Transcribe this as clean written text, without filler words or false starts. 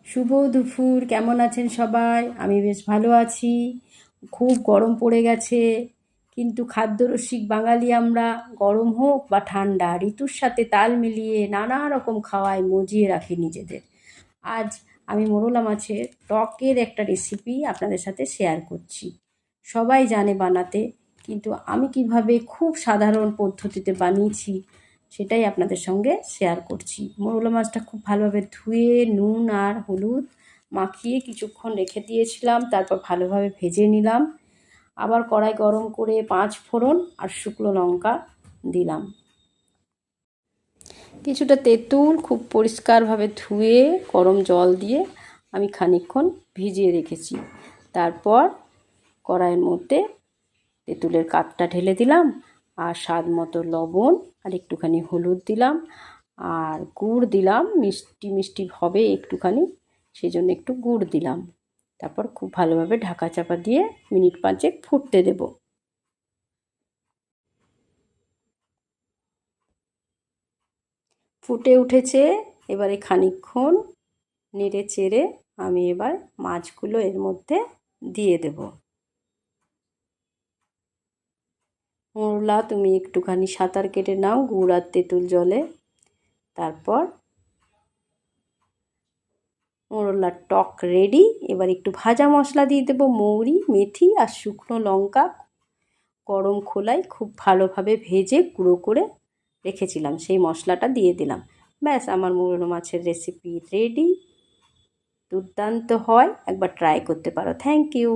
শুভ দুপুর। কেমন আছেন সবাই? আমি বেশ ভালো আছি। খুব গরম পড়ে গেছে, কিন্তু খাদ্যরসিক বাঙালি আমরা। গরম হোক বা ঠান্ডা, ঋতুর সাথে তাল মিলিয়ে নানা রকম খাওয়ায় মজিয়ে রাখি নিজেদের। আজ আমি মোরলা মাছের টকের একটা রেসিপি আপনাদের সাথে শেয়ার করছি। সবাই জানে বানাতে, কিন্তু আমি কিভাবে খুব সাধারণ পদ্ধতিতে বানিয়েছি সেটাই আপনাদের সঙ্গে শেয়ার করছি। মোরলা মাছটা খুব ভালোভাবে ধুয়ে নুন আর হলুদ মাখিয়ে কিছুক্ষণ রেখে দিয়েছিলাম, তারপর ভালোভাবে ভেজে নিলাম। আবার কড়াই গরম করে 5 ফোড়ন আর শুকনো লঙ্কা দিলাম। কিছুটা তেঁতুল খুব পরিষ্কারভাবে ধুয়ে গরম জল দিয়ে আমি খানিকক্ষণ ভিজিয়ে রেখেছি। তারপর কড়াইয়ের মধ্যে তেঁতুলের কাঠটা ঢেলে দিলাম, আর স্বাদ মতো লবণ আর একটুখানি হলুদ দিলাম, আর গুড় দিলাম। মিষ্টি মিষ্টি হবে একটুখানি, সেই জন্য একটু গুড় দিলাম। তারপর খুব ভালোভাবে ঢাকা চাপা দিয়ে মিনিট 5 ফুটতে দেব। ফুটে উঠেছে, এবারে খানিকক্ষণ নেড়ে চেড়ে আমি এবার মাছগুলো এর মধ্যে দিয়ে দেব। মোরলা, তুমি একটুখানি সাঁতার কেটে নাও গুড় আর তেঁতুল জলে। তারপর মোরলার টক রেডি। এবার একটু ভাজা মশলা দিয়ে দেবো, মৌরি, মেথি আর শুকনো লঙ্কা। গরম খোলায় খুব ভালোভাবে ভেজে গুঁড়ো করে রেখেছিলাম, সেই মশলাটা দিয়ে দিলাম। ব্যাস, আমার মোরলা মাছের রেসিপি রেডি। দুর্দান্ত হয়, একবার ট্রাই করতে পারো। Thank you.